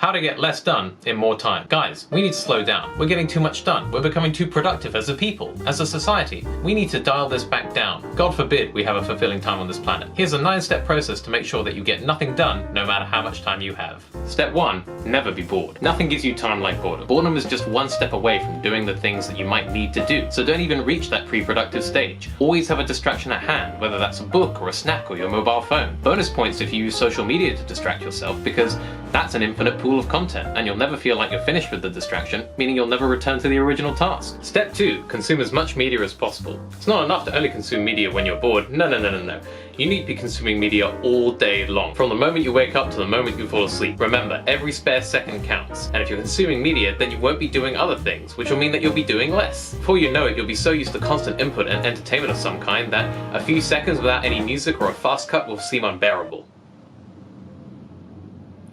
How to get less done in more time. Guys, we need to slow down. We're getting too much done. We're becoming too productive as a people, as a society. We need to dial this back down. God forbid we have a fulfilling time on this planet. Here's a 9-step process to make sure that you get nothing done no matter how much time you have. Step 1. Never be bored. Nothing gives you time like boredom. Boredom is just one step away from doing the things that you might need to do. So don't even reach that pre-productive stage. Always have a distraction at hand, whether that's a book or a snack or your mobile phone. Bonus points if you use social media to distract yourself, because that's an infinite pool of content and you'll never feel like you're finished with the distraction, meaning you'll never return to the original task. Step 2. Consume as much media as possible. It's not enough to only consume media when you're bored. No. You need to be consuming media all day long, from the moment you wake up to the moment you fall asleep. Remember, every spare second counts, and if you're consuming media, then you won't be doing other things, which will mean that you'll be doing less. Before you know it, you'll be so used to constant input and entertainment of some kind that a few seconds without any music or a fast cut will seem unbearable.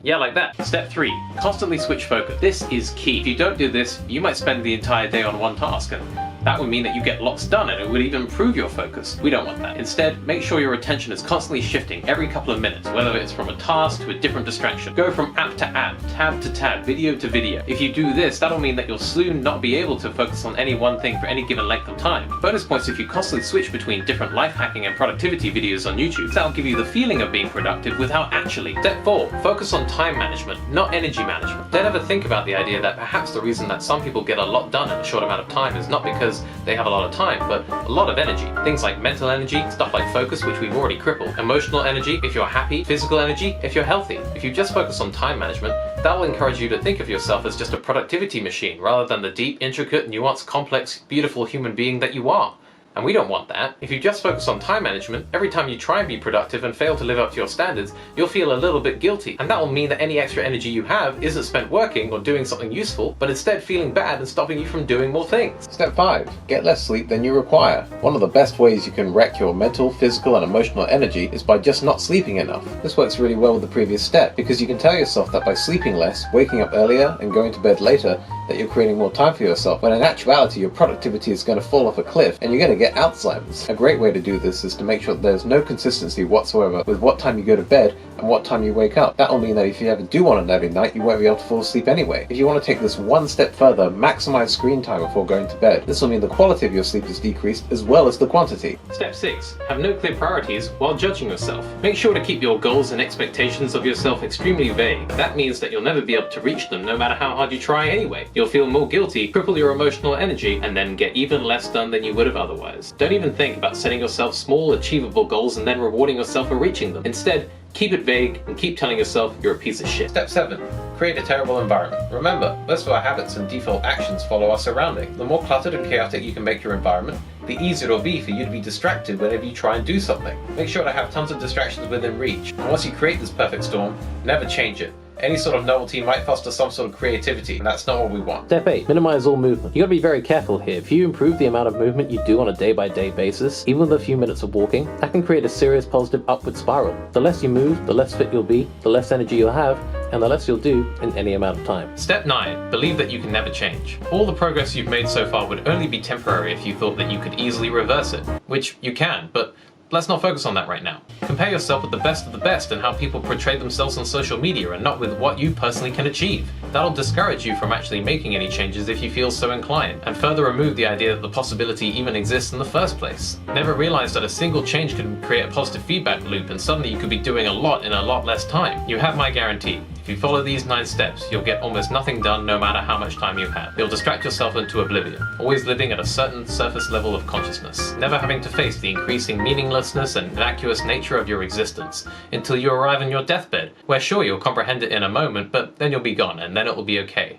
Yeah, like that. Step 3. Constantly switch focus. This is key. If you don't do this, you might spend the entire day on one task, and that would mean that you get lots done and it would even improve your focus. We don't want that. Instead, make sure your attention is constantly shifting every couple of minutes, whether it's from a task to a different distraction. Go from app to app, tab to tab, video to video. If you do this, that'll mean that you'll soon not be able to focus on any one thing for any given length of time. Bonus points if you constantly switch between different life hacking and productivity videos on YouTube. That'll give you the feeling of being productive without actually. Step 4. Focus on time management, not energy management. Don't ever think about the idea that perhaps the reason that some people get a lot done in a short amount of time is not because they have a lot of time, but a lot of energy. Things like mental energy, stuff like focus, which we've already crippled. Emotional energy, if you're happy. Physical energy, if you're healthy. If you just focus on time management, that will encourage you to think of yourself as just a productivity machine, rather than the deep, intricate, nuanced, complex, beautiful human being that you are. And we don't want that. If you just focus on time management, every time you try and be productive and fail to live up to your standards, you'll feel a little bit guilty. And that will mean that any extra energy you have isn't spent working or doing something useful, but instead feeling bad and stopping you from doing more things. Step 5. Get less sleep than you require. One of the best ways you can wreck your mental, physical and emotional energy is by just not sleeping enough. This works really well with the previous step, because you can tell yourself that by sleeping less, waking up earlier and going to bed later, that you're creating more time for yourself, when in actuality your productivity is going to fall off a cliff and you're going to get Alzheimer's. A great way to do this is to make sure that there's no consistency whatsoever with what time you go to bed and what time you wake up. That will mean that if you ever do want an early night, you won't be able to fall asleep anyway. If you want to take this one step further, maximize screen time before going to bed. This will mean the quality of your sleep is decreased as well as the quantity. Step 6. Have no clear priorities while judging yourself. Make sure to keep your goals and expectations of yourself extremely vague. That means that you'll never be able to reach them no matter how hard you try anyway. You'll feel more guilty, cripple your emotional energy, and then get even less done than you would have otherwise. Don't even think about setting yourself small, achievable goals and then rewarding yourself for reaching them. Instead, keep it vague and keep telling yourself you're a piece of shit. Step 7. Create a terrible environment. Remember, most of our habits and default actions follow our surrounding. The more cluttered and chaotic you can make your environment, the easier it'll be for you to be distracted whenever you try and do something. Make sure to have tons of distractions within reach. And once you create this perfect storm, never change it. Any sort of novelty might foster some sort of creativity, and that's not what we want. Step 8. Minimize all movement. You gotta be very careful here. If you improve the amount of movement you do on a day-by-day basis, even with a few minutes of walking, that can create a serious positive upward spiral. The less you move, the less fit you'll be, the less energy you'll have, and the less you'll do in any amount of time. Step 9. Believe that you can never change. All the progress you've made so far would only be temporary if you thought that you could easily reverse it, which you can, but let's not focus on that right now. Compare yourself with the best of the best and how people portray themselves on social media, and not with what you personally can achieve. That'll discourage you from actually making any changes if you feel so inclined, and further remove the idea that the possibility even exists in the first place. Never realize that a single change can create a positive feedback loop, and suddenly you could be doing a lot in a lot less time. You have my guarantee. If you follow these 9 steps, you'll get almost nothing done no matter how much time you have. You'll distract yourself into oblivion, always living at a certain surface level of consciousness, never having to face the increasing meaninglessness and innocuous nature of your existence, until you arrive on your deathbed, where sure you'll comprehend it in a moment, but then you'll be gone, and then it will be okay.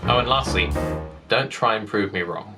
Oh, and lastly, don't try and prove me wrong.